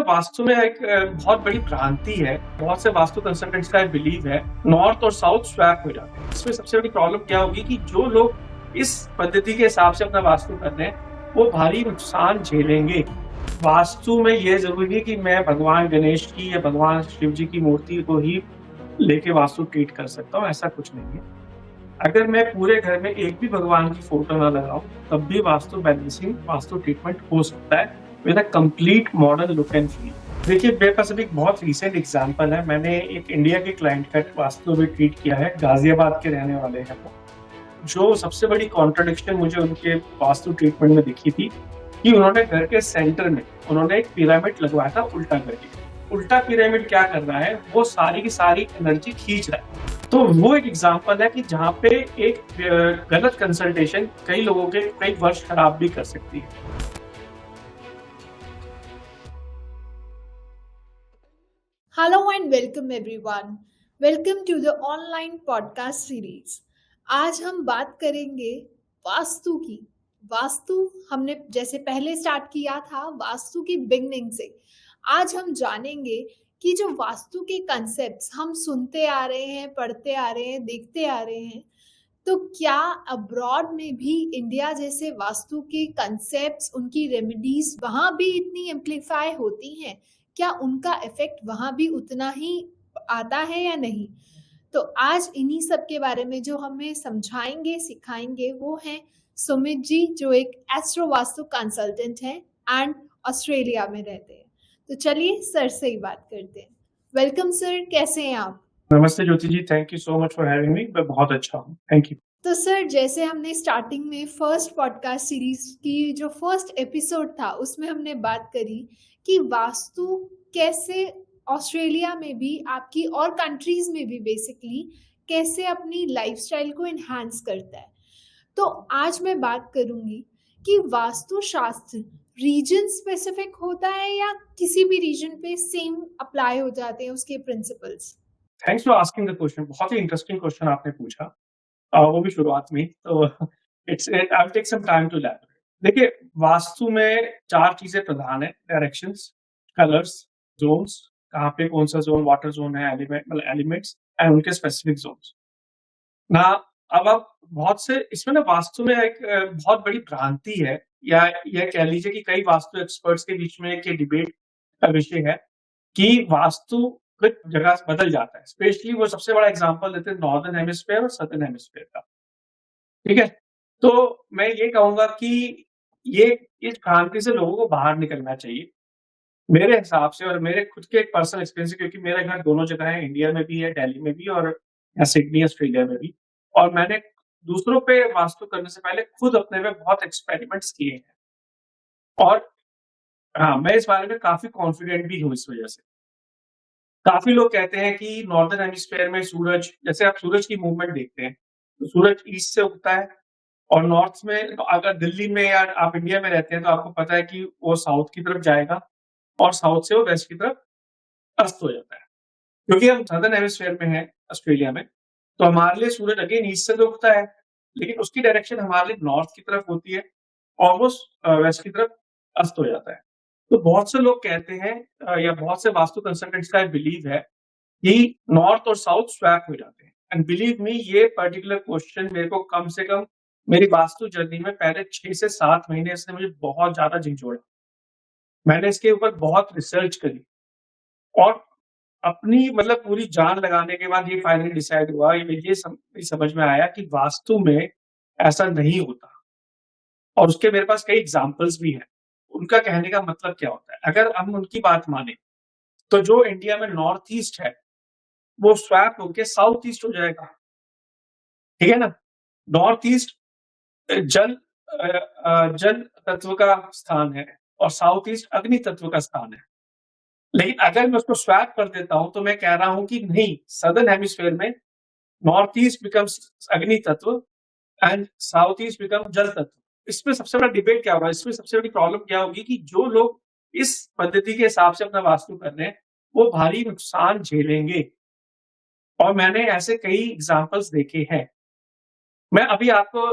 वास्तु में एक बहुत बड़ी भ्रांति है। बहुत से वास्तु कंसल्टेंट्स का बिलीव है नॉर्थ और साउथ स्वैप हो जाते हैं। इसमें सबसे बड़ी प्रॉब्लम क्या होगी कि जो लोग इस पद्धति के हिसाब से अपना वास्तु कर रहे हैं वो भारी नुकसान झेलेंगे। वास्तु में ये जरूरी है कि मैं भगवान गणेश की या भगवान शिव जी की मूर्ति को ही लेके वास्तु ट्रीट कर सकता हूँ, ऐसा कुछ नहीं है। अगर मैं पूरे घर में एक भी भगवान की फोटो ना लगाऊं तब भी वास्तु बैलेंसिंग वास्तु ट्रीटमेंट हो सकता है with a complete modern look and feel. देखिए, मेरे पास अभी एक बहुत रीसेंट एग्जांपल है। मैंने एक इंडिया के क्लाइंट का वास्तु में ट्रीट किया है, गाजियाबाद के रहने वाले हैं वो। जो सबसे बड़ी कॉन्ट्रडिक्शन मुझे उनके वास्तु ट्रीटमेंट में दिखी थी कि उन्होंने घर के सेंटर में उन्होंने एक पिरामिड लगवाया था उल्टा करके। उल्टा पिरामिड क्या कर रहा है, वो सारी की सारी एनर्जी खींच रहा है। तो वो एक एग्जांपल है कि जहाँ पे एक गलत कंसल्टेशन कई लोगों के कई वर्ष खराब भी कर सकती है। Hello and welcome everyone. Welcome to the online podcast series. आज हम बात करेंगे वास्तु की। वास्तु हमने जैसे पहले स्टार्ट किया था वास्तु की बिगनिंग से। आज हम जानेंगे कि जो वास्तु के कंसेप्ट्स हम सुनते आ रहे हैं, पढ़ते आ रहे हैं, देखते आ रहे हैं, तो क्या अब्रॉड में भी इंडिया जैसे वास्तु के कंसेप्ट्स, उनकी रेमेडीज वहाँ भी इतनी एम्प्लीफाई होती हैं? क्या उनका इफेक्ट वहाँ भी उतना ही आता है या नहीं? तो आज इन्हीं सब के बारे में जो हमें समझाएंगे, सिखाएंगे वो हैं सुमित जी, जो एक एस्ट्रो वास्तु कंसल्टेंट हैं एंड ऑस्ट्रेलिया में रहते हैं। तो चलिए सर से ही बात करते हैं। वेलकम सर, कैसे हैं आप? नमस्ते Jyoti ji, thank you so much for having me. मैं बहुत अच्छा हूँ, थैंक यू। तो सर, जैसे हमने स्टार्टिंग में फर्स्ट पॉडकास्ट सीरीज की जो फर्स्ट एपिसोड था उसमें हमने बात करी कि वास्तु कैसे ऑस्ट्रेलिया में भी, आपकी और कंट्रीज में भी बेसिकली कैसे अपनी लाइफस्टाइल को एनहांस करता है। तो आज मैं बात करूंगी कि वास्तु शास्त्र रीजन स्पेसिफिक होता है या किसी भी रीजन पे सेम अप्लाई हो जाते हैं उसके principles? Thanks for asking the question. बहुत ही इंटरेस्टिंग क्वेश्चन आपने पूछा, वो भी शुरुआत में। तो it's I will take some time to elaborate. देखिए, वास्तु में 4 चीजें प्रधान है: डायरेक्शंस, कलर्स, जोन्स, कहाँ पे कौन सा जोन वाटर जोन है, एलिमेंट्स एंड उनके स्पेसिफिक जोन्स ना। अब आप बहुत से इसमें ना वास्तु में एक बहुत बड़ी भ्रांति है, या यह कह लीजिए कि कई वास्तु एक्सपर्ट्स के बीच में एक डिबेट का विषय है कि वास्तु कुछ जगह बदल जाता है। स्पेशली वो सबसे बड़ा एग्जांपल देते हैं नॉर्दर्न हेमिस्फीयर और सदर्न हेमिस्फीयर का। ठीक है, तो मैं ये कहूंगा कि ये इस भ्रांति से लोगों को बाहर निकलना चाहिए मेरे हिसाब से, और मेरे खुद के एक पर्सनल एक्सपीरियंस, क्योंकि मेरा घर दोनों जगह है, इंडिया में भी है, दिल्ली में भी, और सिडनी ऑस्ट्रेलिया में भी। और मैंने दूसरों पे वास्तु करने से पहले खुद अपने में बहुत एक्सपेरिमेंट्स किए हैं। और हाँ, मैं इस बारे में काफी कॉन्फिडेंट भी हूँ। इस वजह से काफी लोग कहते हैं कि नॉर्दर्न हेमिस्फीयर में सूरज, जैसे आप सूरज की मूवमेंट देखते हैं तो सूरज ईस्ट से उगता है, और नॉर्थ में, तो अगर दिल्ली में या आप इंडिया में रहते हैं तो आपको पता है कि वो साउथ की तरफ जाएगा और साउथ से वो वेस्ट की तरफ अस्त हो जाता है। क्योंकि हम सदर्न हेमिस्फीयर में हैं ऑस्ट्रेलिया में, तो हमारे लिए सूरज अगेन ईस्ट से तो उगता है, लेकिन उसकी डायरेक्शन हमारे लिए नॉर्थ की तरफ होती है और वो वेस्ट की तरफ अस्त हो जाता है। तो बहुत से लोग कहते हैं, या बहुत से वास्तु कंसल्टेंट्स का बिलीव है कि नॉर्थ और साउथ स्वैप हो जाते हैं। एंड बिलीव मी, ये पर्टिकुलर क्वेश्चन मेरे को कम से कम मेरी वास्तु जर्नी में पहले 6 से 7 महीने इसने मुझे बहुत ज्यादा झिझोड़ा। मैंने इसके ऊपर बहुत रिसर्च करी और अपनी मतलब पूरी जान लगाने के बाद ये फाइनली डिसाइड हुआ, ये समझ में आया कि वास्तु में ऐसा नहीं होता। और उसके मेरे पास कई एग्जाम्पल्स भी हैं। उनका कहने का मतलब क्या होता है, अगर हम उनकी बात माने तो जो इंडिया में नॉर्थ ईस्ट है वो स्वैप होके साउथ ईस्ट हो जाएगा। ठीक है ना। नॉर्थ ईस्ट जल जल तत्व का स्थान है और साउथ ईस्ट अग्नि तत्व का स्थान है। लेकिन अगर मैं उसको स्वैप कर देता हूं तो मैं कह रहा हूं कि नहीं, सदर्न हेमिस्फीयर में नॉर्थ ईस्ट बिकम्स अग्नि तत्व एंड साउथ ईस्ट बिकम जल तत्व। इसमें सबसे बड़ा डिबेट क्या होगा, इसमें सबसे बड़ी प्रॉब्लम क्या होगी कि जो लोग इस पद्धति के हिसाब से अपना वास्तु कर रहे हैं वो भारी नुकसान झेलेंगे। और मैंने ऐसे कई एग्जाम्पल्स देखे हैं। मैं अभी आपको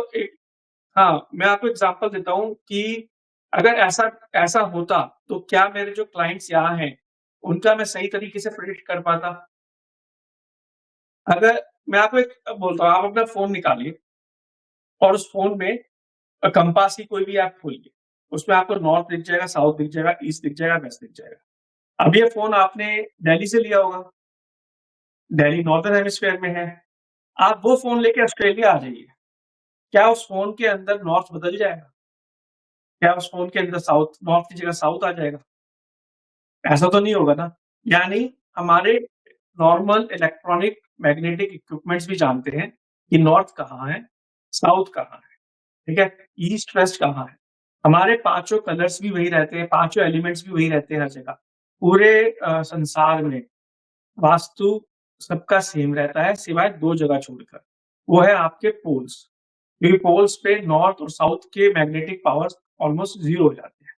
मैं आपको एग्जांपल देता हूं कि अगर ऐसा होता तो क्या मेरे जो क्लाइंट्स यहाँ हैं, उनका मैं सही तरीके से प्रेडिक्ट कर पाता? अगर मैं आपको एक बोलता हूँ, आप अपना फ़ोन निकालिए और उस फ़ोन में कंपास की कोई भी ऐप खोलिए। उसमें आपको नॉर्थ दिख जाएगा, साउथ दिख जाएगा, ईस्ट दिख जाएगा, वेस्ट दिख जाएगा। अब ये फ़ोन आपने दिल्ली से लिया होगा, दिल्ली नॉर्दर्न हेमिस्फीयर में है। आप वो फ़ोन लेके ऑस्ट्रेलिया आ जाइए, क्या उस फ़ोन के अंदर नॉर्थ बदल जाएगा? क्या उस फ़ोन के अंदर साउथ नॉर्थ की जगह साउथ आ जाएगा? ऐसा तो नहीं होगा ना। यानी हमारे नॉर्मल इलेक्ट्रॉनिक मैग्नेटिक इक्विपमेंट्स भी जानते हैं कि नॉर्थ कहाँ है, साउथ कहाँ है, ठीक है? ईस्ट वेस्ट कहाँ है। हमारे पाँचों कलर्स भी वही रहते हैं, पाँचों एलिमेंट्स भी वही रहते हैं हर जगह। पूरे संसार में वास्तु सबका सेम रहता है सिवाय 2 जगह छोड़कर। वो है आपके पोल्स, क्योंकि पोल्स पे नॉर्थ और साउथ के मैग्नेटिक पावर्स ऑलमोस्ट 0 हो जाते हैं।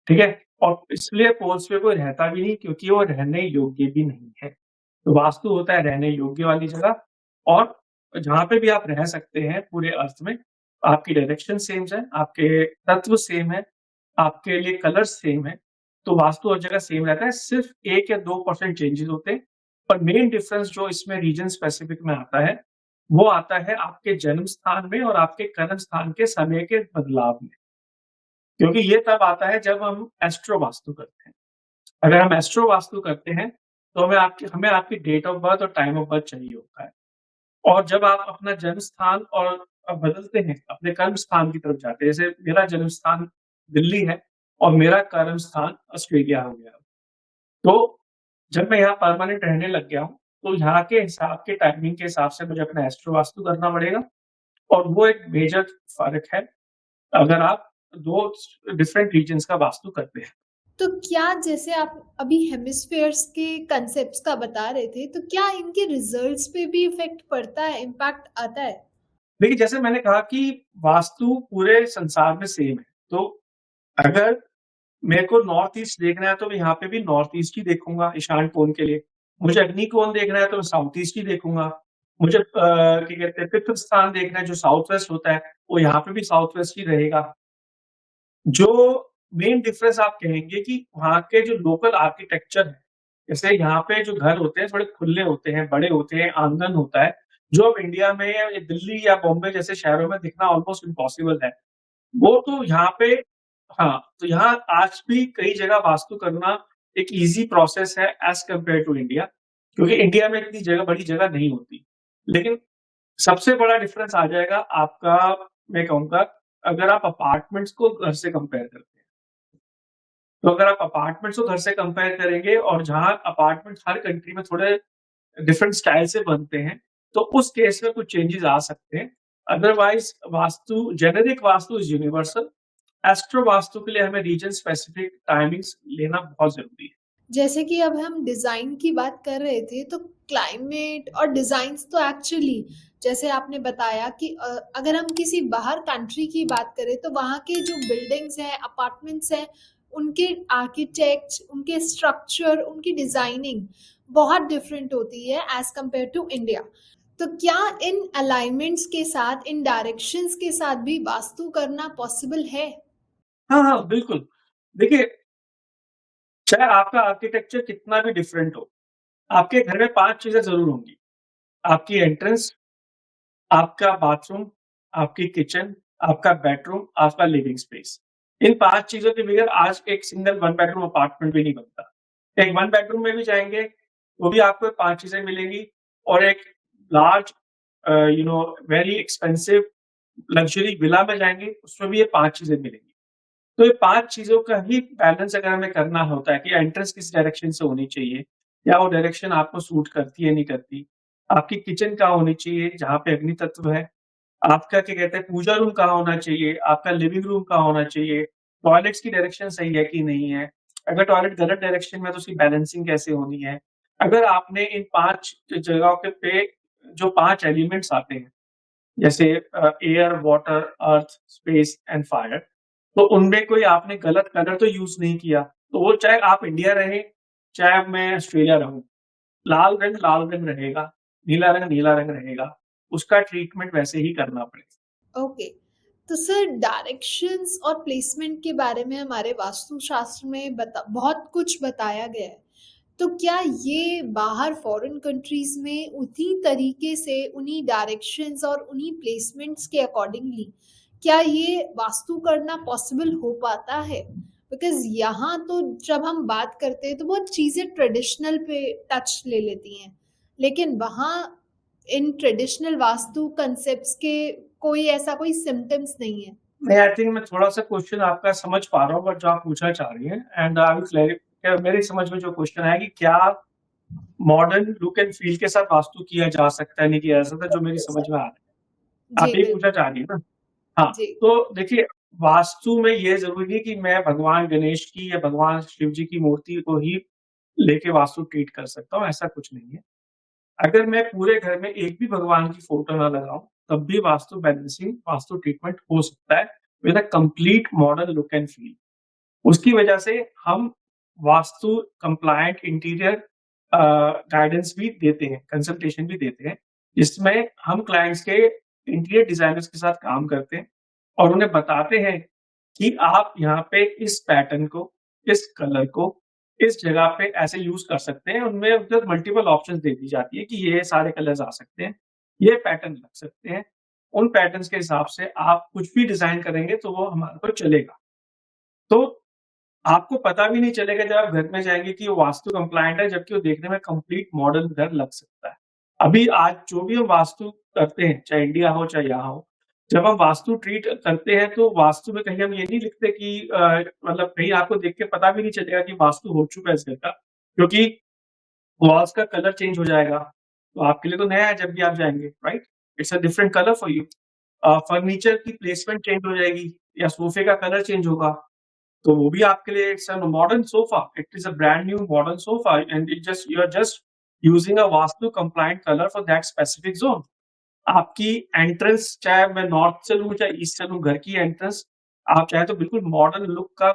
ठीक है? और इसलिए पोल्स पे कोई रहता भी नहीं, क्योंकि वो रहने योग्य भी नहीं है। तो वास्तु होता है रहने योग्य वाली जगह, और जहाँ पे भी आप रह सकते हैं पूरे अर्थ में, आपकी डायरेक्शन सेम है, आपके तत्व सेम है, आपके लिए कलर्स सेम है, तो वास्तु हर जगह सेम रहता है, सिर्फ़ 1 या 2% चेंजेज़ होते हैं। पर मेन डिफरेंस जो इसमें रीजन स्पेसिफिक में आता है, वो आता है आपके जन्म स्थान में और आपके कर्म स्थान के समय के बदलाव में। क्योंकि ये तब आता है जब हम एस्ट्रो वास्तु करते हैं। अगर हम एस्ट्रो वास्तु करते हैं, तो हमें आपकी डेट ऑफ बर्थ और टाइम ऑफ बर्थ चाहिए होता है। और जब आप अपना जन्म स्थान और बदलते हैं, अपने कर्म स्थान की तरफ जाते हैं, जैसे मेरा जन्म स्थान दिल्ली है और मेरा कर्म स्थान ऑस्ट्रेलिया हो गया। तो जब मैं यहाँ परमानेंट रहने लग गया हूँ, तो यहाँ के हिसाब के टाइमिंग के हिसाब से मुझे अपना एस्ट्रो वास्तु करना पड़ेगा, और वो एक मेजर फ़र्क है, अगर आप 2 डिफरेंट रीजन्स का वास्तु करते हैं। तो क्या जैसे आप अभी हेमिस्फेयर्स के कंसेप्ट्स का बता रहे थे, तो क्या इनके रिजल्ट्स पे भी इफ़ेक्ट पड़ता है, इम्पैक्ट आता है? देखिए, जैसे मैंने कहा कि वास्तु पूरे संसार में सेम है, तो अगर मेरे को नॉर्थ ईस्ट देखना है, तो मैं यहाँ पे भी नॉर्थ ईस्ट ही देखूँगा ईशान कोण के लिए। मुझे अग्निकोण देखना है, तो मैं साउथ ईस्ट ही देखूँगा। मुझे क्या कहते हैं, पितृ स्थान देखना है, जो साउथ वेस्ट होता है, वो यहाँ पे भी साउथ वेस्ट ही रहेगा। जो मेन डिफरेंस आप कहेंगे कि वहाँ के जो लोकल आर्किटेक्चर है, जैसे यहाँ पे जो घर होते हैं, थोड़े खुले होते हैं, बड़े होते हैं, आंगन होता है, जो अब इंडिया में या दिल्ली या बॉम्बे जैसे शहरों में दिखना ऑलमोस्ट इम्पॉसिबल है। वो तो यहाँ पे हाँ, तो यहाँ आज भी कई जगह वास्तु करना एक ईज़ी प्रोसेस है एज़ कम्पेयर टू इंडिया, क्योंकि इंडिया में इतनी जगह बड़ी जगह नहीं होती। लेकिन सबसे बड़ा डिफरेंस आ जाएगा आपका, मैं कहूँगा, अगर आप अपार्टमेंट्स को घर से कंपेयर करते हैं। तो अगर आप अपार्टमेंट्स को घर से कंपेयर करेंगे, और जहाँ अपार्टमेंट्स हर कंट्री में थोड़े डिफरेंट स्टाइल से बनते हैं, तो उस केस में कुछ चेंजेस आ सकते हैं। Otherwise vastu, generic vastu is universal. Astro vastu के लिए हमें रीजन स्पेसिफिक टाइमिंग्स लेना बहुत ज़रूरी है। जैसे कि अब हम डिज़ाइन की बात कर रहे थे, तो क्लाइमेट और डिज़ाइन्स तो एक्चुअली जैसे आपने बताया कि अगर हम किसी बाहर कंट्री की बात करें, तो वहाँ के जो बिल्डिंग्स हैं, अपार्टमेंट्स हैं, उनके आर्किटेक्ट्स, उनके स्ट्रक्चर, उनकी डिज़ाइनिंग बहुत डिफरेंट होती है एज़ कम्पेयर टू इंडिया। तो क्या इन अलाइनमेंट्स के साथ, इन डायरेक्शंस के साथ भी वास्तु करना पॉसिबल है? हाँ, हाँ, बिल्कुल। देखिए, चाहे आपका आर्किटेक्चर कितना भी डिफरेंट हो, आपके घर में 5 चीज़ें ज़रूर होंगी। आपकी एंट्रेंस, आपका बाथरूम, आपकी किचन, आपका बेडरूम, आपका लिविंग स्पेस। इन 5 चीज़ों के बगैर आज एक सिंगल 1 बेडरूम अपार्टमेंट भी नहीं बनता। एक 1 बेडरूम में भी जाएँगे, वो भी आपको 5 चीज़ें मिलेंगी, और एक large very expensive luxury villa में जाएँगे, उसमें भी ये 5 चीज़ें मिलेंगी। तो ये 5 चीज़ों का ही बैलेंस अगर हमें करना होता है कि एंट्रेंस किस डायरेक्शन से होनी चाहिए, या वो डायरेक्शन आपको सूट करती है, नहीं करती। आपकी किचन कहाँ होनी चाहिए, जहाँ पे अग्नि तत्व है। आपका क्या कहते हैं, पूजा रूम कहाँ होना चाहिए, आपका लिविंग रूम कहाँ होना चाहिए, टॉयलेट्स की डायरेक्शन सही है कि नहीं है। अगर टॉयलेट गलत डायरेक्शन में है, तो उसकी बैलेंसिंग कैसे होनी है। अगर आपने इन 5 जगहों के पे जो 5 एलिमेंट्स आते हैं, जैसे air, water, earth, space and fire, तो उनमें कोई आपने गलत कलर तो यूज़ नहीं किया, तो वो चाहे आप इंडिया रहें, चाहे मैं ऑस्ट्रेलिया रहूँ, लाल रंग रहेगा, नीला रंग रहेगा, उसका ट्रीटमेंट वैसे ही करना पड़ेगा। ओके। तो सर डायरेक्शंस और प्लेसमेंट के बारे में हमारे वास्तुशास्त्र में बहुत कुछ बताया गया है। तो क्या ये बाहर फॉरेन कंट्रीज में उसी तरीके से उन्हीं डायरेक्शंस और उन्हीं प्लेसमेंट्स के अकॉर्डिंगली क्या ये वास्तु करना पॉसिबल हो पाता है? बिकॉज यहाँ तो जब हम बात करते हैं तो बहुत चीज़ें ट्रेडिशनल पे टच ले लेती हैं, लेकिन वहाँ इन ट्रेडिशनल वास्तु कंसेप्ट्स के कोई सिम्टम्स नहीं है। नहीं, आई थिंक मैं थोड़ा-सा क्वेश्चन आपका समझ पा रहा हूँ, बट जो आप पूछना चाह रही हैं, एंड आई विल मेरी समझ में जो क्वेश्चन है कि क्या मॉडर्न लुक एंड फील के साथ वास्तु किया जा सकता है, नहीं किया जा सकता, जो मेरी बिल्कुल समझ सर। में आ रहा है। जी आप यही पूछना बिल्कुल। चाह रही हैं ना? हाँ, जी। तो देखिए, वास्तु में ये ज़रूरी नहीं कि मैं भगवान गणेश की या भगवान शिव जी की मूर्ति को ही लेके वास्तु ट्रीट कर सकता हूँ, ऐसा कुछ नहीं है। अगर मैं पूरे घर में एक भी भगवान की फ़ोटो ना लगाऊँ, तब भी वास्तु बैलेंसिंग, वास्तु ट्रीटमेंट हो सकता है with a complete modern look and feel. उसकी वजह से हम वास्तु कंप्लायंट इंटीरियर गाइडेंस भी देते हैं, कंसल्टेशन भी देते हैं, जिसमें हम क्लाइंट्स के इंटीरियर डिज़ाइनर्स के साथ काम करते हैं और उन्हें बताते हैं कि आप यहाँ पे इस पैटर्न को, इस कलर को, इस जगह पे ऐसे यूज़ कर सकते हैं। उनमें उधर मल्टीपल ऑप्शंस दे दी जाती है कि ये सारे कलर्स आ सकते हैं, ये पैटर्न लग सकते हैं। उन पैटर्न्स के हिसाब से आप कुछ भी डिज़ाइन करेंगे तो वो हमारे को चलेगा। तो आपको पता भी नहीं चलेगा जब आप घर में जाएँगे कि वो वास्तु कंप्लायंट है, जबकि वो देखने में कंप्लीट मॉडर्न घर लग सकता है। अभी आज जो भी हम वास्तु करते हैं, चाहे इंडिया हो, चाहे यहाँ हो, जब हम वास्तु ट्रीट करते हैं, तो वास्तु में कहीं हम ये नहीं लिखते कि मतलब कहीं आपको देख के पता भी नहीं चलेगा कि वास्तु हो चुका है इस घर का, क्योंकि वॉल्स का कलर चेंज हो जाएगा। तो आपके लिए तो नया है जब भी आप जाएँगे, right? It's a different colour for you. Furniture की प्लेसमेंट चेंज हो जाएगी या सोफे का कलर चेंज होगा। तो वो भी आपके लिए it's a modern sofa, it is a brand new modern sofa and it just you are just using a Vastu compliant colour for that specific zone. आपकी एंट्रेंस चाहे मैं नॉर्थ से लूँ, चाहे ईस्ट से लूँ, घर की एंट्रेंस आप चाहे तो बिल्कुल मॉडर्न लुक का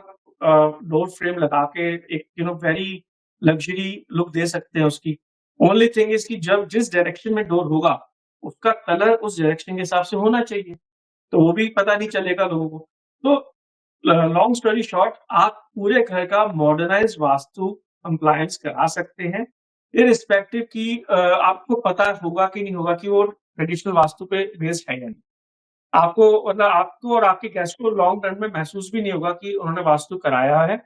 डोर फ्रेम लगा के एक वेरी लग्ज़री लुक दे सकते हैं उसकी। ओनली थिंग इज़ कि जब जिस डायरेक्शन में डोर होगा, उसका कलर उस डायरेक्शन के हिसाब से होना चाहिए। तो वो भी पता नहीं चलेगा लोगों को। तो लॉन्ग स्टोरी शॉर्ट, आप पूरे घर का मॉडर्नाइज़्ड वास्तु कंप्लायंस करा सकते हैं, इर्रिस्पेक्टिव कि आपको पता होगा कि नहीं होगा कि वो ट्रेडिशनल वास्तु पे बेस्ड है या नहीं। आपको मतलब आपको और आपके गेस्ट को लॉन्ग रन में महसूस भी नहीं होगा कि उन्होंने वास्तु कराया है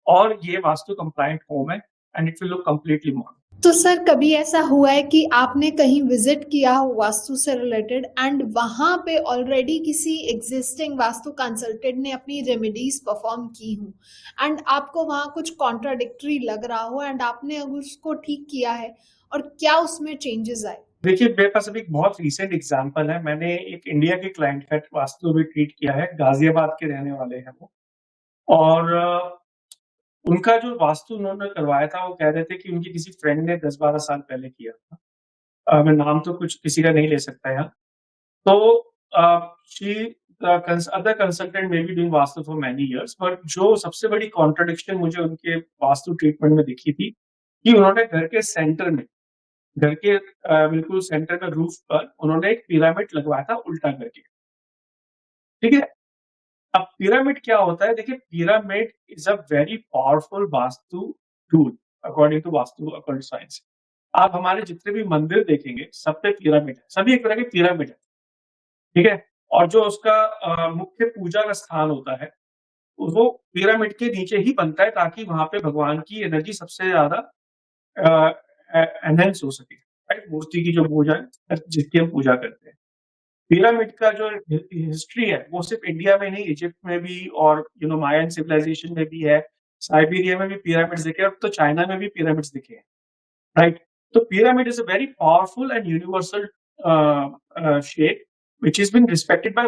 और ये वास्तु कंप्लायंट होम है and it will look completely modern. तो सर कभी ऐसा हुआ है कि आपने कहीं विजिट किया हो वास्तु से रिलेटेड एंड वहां पे ऑलरेडी किसी एग्जिस्टिंग वास्तु कंसल्टेंट ने अपनी रेमेडीज परफॉर्म की हो एंड आपको वहां कुछ कॉन्ट्राडिक्टरी लग रहा हो एंड आपने अगर उसको ठीक किया है और क्या उसमें चेंजेस आए? देखिए, मेरे पास अभी एक बहुत रीसेंट एग्ज़ाम्पल है। मैंने एक इंडिया के क्लाइंट का वास्तु अभी ट्रीट किया है, गाज़ियाबाद के रहने वाले हैं वो। और उनका जो वास्तु उन्होंने करवाया था, वो कह रहे थे कि उनकी किसी फ्रेंड ने 10-12 साल पहले किया था। मैं नाम तो कुछ किसी का नहीं ले सकता यहाँ। तो she other consultant may be doing vastu for many years, but जो सबसे बड़ी कॉन्ट्रडिक्शन मुझे उनके वास्तु ट्रीटमेंट में दिखी थी, कि उन्होंने घर के सेंटर में, घर के बिल्कुल सेंटर में रूफ पर उन्होंने एक पिरामिड लगवाया था उल्टा करके, ठीक है? अब पिरामिड क्या होता है? देखिए, pyramid is a very powerful Vastu tool according to Vastu according science. आप हमारे जितने भी मंदिर देखेंगे, सब पे पिरामिड है, सभी एक तरह के पिरामिड है, ठीक है? और जो उसका मुख्य पूजा का स्थान होता है, वो पिरामिड के नीचे ही बनता है ताकि वहाँ पे भगवान की एनर्जी सबसे ज़्यादा अ, एनहांस हो सके, राइट? मूर्ति की जो पूजा है, जिसकी हम पूजा करते हैं। पिरामिड का जो हिस्ट्री है, वो सिर्फ इंडिया में नहीं, इजिप्ट में भी और मायन सिविलाइजेशन में भी है, साइबेरिया में भी पिरामिड्स दिखे, अब तो चाइना में भी पिरामिड्स दिखे हैं, राइट? तो pyramid is a very powerful and universal shape which has been respected by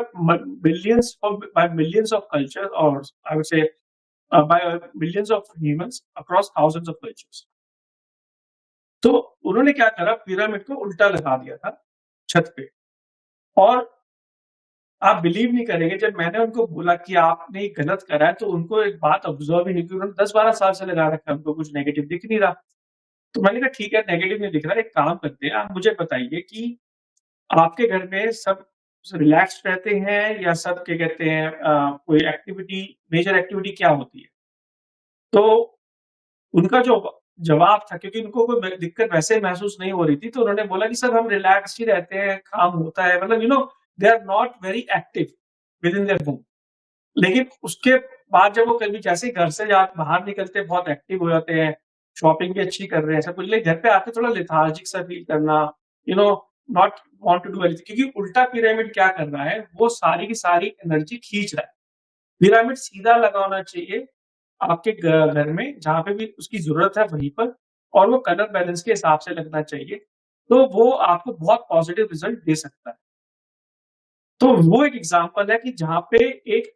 millions of cultures, or I would say by millions of humans across thousands of cultures. तो उन्होंने क्या करा, pyramid को उल्टा लगा दिया था छत पे। और आप बिलीव नहीं करेंगे, जब मैंने उनको बोला कि आपने ये गलत करा है, तो उनको एक बात ऑब्जर्व ही नहीं की। उन्होंने 10-12 साल से लगा रखा है, उनको कुछ नेगेटिव दिख नहीं रहा। तो मैंने कहा ठीक है, नेगेटिव नहीं दिख रहा है, एक काम करते हैं, आप मुझे बताइए कि आपके घर में सब रिलैक्स्ड रहते हैं या सब क्या कहते हैं कोई एक्टिविटी मेजर एक्टिविटी क्या होती है? तो उनका जो जवाब था क्योंकि उनको कोई दिक्कत वैसे महसूस नहीं हो रही थी, तो उन्होंने बोला कि सर हम रिलैक्स्ड ही रहते हैं, काम होता है मतलब they are not very active within their home. लेकिन उसके बाद जब वो कभी जैसे ही घर से जा बाहर निकलते हैं, बहुत एक्टिव हो जाते हैं, शॉपिंग भी अच्छी कर रहे हैं, सब कुछ, लेकिन घर पे आके थोड़ा लेथार्जिक सा फील करना, you know not want to do anything, क्योंकि उल्टा पिरामिड क्या कर रहा है, वो सारी की सारी एनर्जी खींच रहा है। पिरामिड सीधा लगा होना चाहिए आपके घर में जहाँ पे भी उसकी ज़रूरत है वहीं पर, और वो कलर बैलेंस के हिसाब से लगना चाहिए। तो वो आपको बहुत पॉज़िटिव रिज़ल्ट दे सकता है। तो वो एक एग्ज़ाम्पल है कि जहाँ पे एक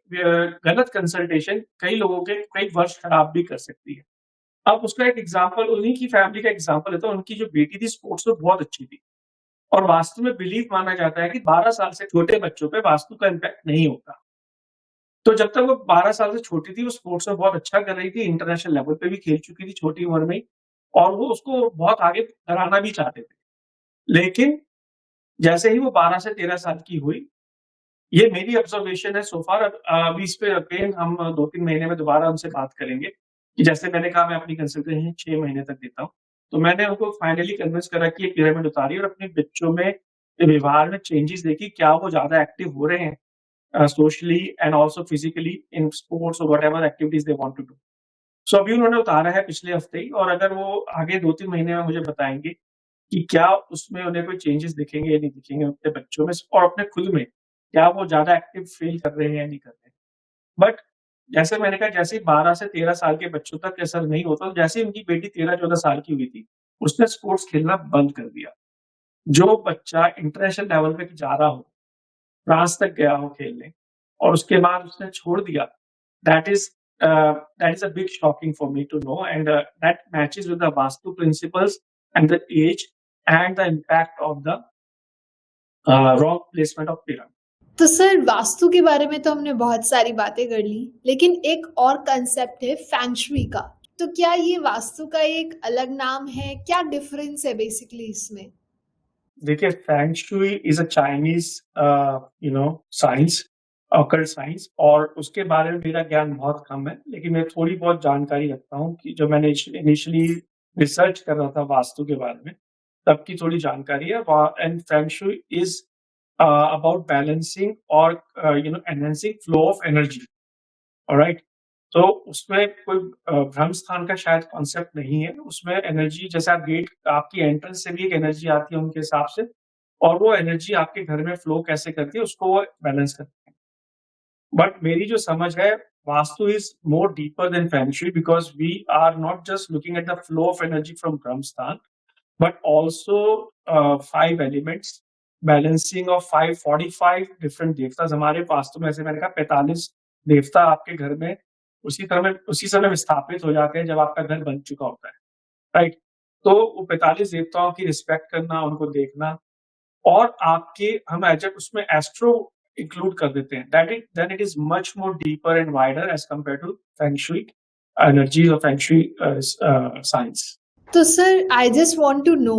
गलत कंसल्टेशन कई लोगों के कई वर्ष खराब भी कर सकती है। अब उसका एक एग्ज़ाम्पल उन्हीं की फैमिली का एग्ज़ाम्पल है, तो उनकी जो बेटी थी स्पोर्ट्स में बहुत अच्छी थी, और वास्तु में बिलीव माना जाता है कि 12 साल से छोटे बच्चों पे वास्तु का इम्पैक्ट नहीं होता। तो जब तक वो 12 साल से छोटी थी, वो स्पोर्ट्स में बहुत अच्छा कर रही थी, इंटरनेशनल लेवल पे भी खेल चुकी थी छोटी उम्र में ही, और वो उसको बहुत आगे कराना भी चाहते थे। लेकिन जैसे ही वो 12 से 13 साल की हुई, ये मेरी ऑब्जर्वेशन है सो फार, अभी इस पे अगेन हम 2-3 महीने में दोबारा उनसे बात करेंगे, कि जैसे मैंने कहा मैं अपनी कंसल्टेशन 6 महीने तक देता हूँ। तो मैंने उनको फाइनली कन्विंस करा कि ये पिरामिड उतारिए और अपने बच्चों में व्यवहार में चेंजेस देखिए, क्या वो ज़्यादा एक्टिव हो रहे हैं socially and also physically in sports or whatever activities they want to do. सो अभी उन्होंने उतारा है पिछले हफ्ते ही, और अगर वो आगे 2-3 महीने में मुझे बताएँगे कि क्या उसमें उन्हें कोई चेंजेस दिखेंगे या नहीं दिखेंगे अपने बच्चों में और अपने खुद में, क्या वो ज़्यादा एक्टिव फ़ील कर रहे हैं या नहीं कर रहे हैं। बट जैसे मैंने कहा, जैसे ही 12 से 13 साल के बच्चों तक असर नहीं होता, तो जैसे ही उनकी बेटी 13-14 साल की हुई थी, उसने स्पोर्ट्स खेलना बंद कर दिया। जो बच्चा इंटरनेशनल लेवल पे जा रहा हो, फ्रांस तक गया हो खेलने, और उसके बाद उसने छोड़ दिया, that is that is a big shocking for me to know, and that matches with the Vastu principles and the age and the impact of the wrong placement of pyramid. तो सर वास्तु के बारे में तो हमने बहुत सारी बातें कर ली, लेकिन एक और कंसेप्ट है फेंग शुई का। तो क्या ये वास्तु का एक अलग नाम है? क्या डिफरेंस है बेसिकली इसमें? देखिए, feng shui is a Chinese science, occult science, और उसके बारे में मेरा ज्ञान बहुत कम है, लेकिन मैं थोड़ी बहुत जानकारी रखता हूँ कि जो मैंने इनिशियली रिसर्च कर रहा था वास्तु के बारे में, तब की थोड़ी जानकारी है। And feng shui is about balancing or enhancing flow of energy, alright. तो उसमें कोई भ्रम स्थान का शायद कॉन्सेप्ट नहीं है, उसमें एनर्जी जैसे आप गेट आपकी एंट्रेंस से भी एक एनर्जी आती है उनके हिसाब से, और वो एनर्जी आपके घर में फ्लो कैसे करती है उसको वो बैलेंस करते हैं। बट मेरी जो समझ है, Vastu is more deeper than feng shui, because we are not just looking at the flow of energy from Brahmasthan, but also 5 elements, balancing of 545 different देवताज हमारे वास्तु में, जैसे मैंने कहा 45 देवता आपके घर में उसी समय विस्थापित हो जाते हैं जब आपका घर बन चुका होता है, राइट? तो वो 45 देवताओं की रिस्पेक्ट करना, उनको देखना, और आपके हम एज उसमें एस्ट्रो इंक्लूड कर देते हैं, then it is much more deeper and wider as compare to feng shui energy और फेंग शुई साइंस। तो sir I just want to know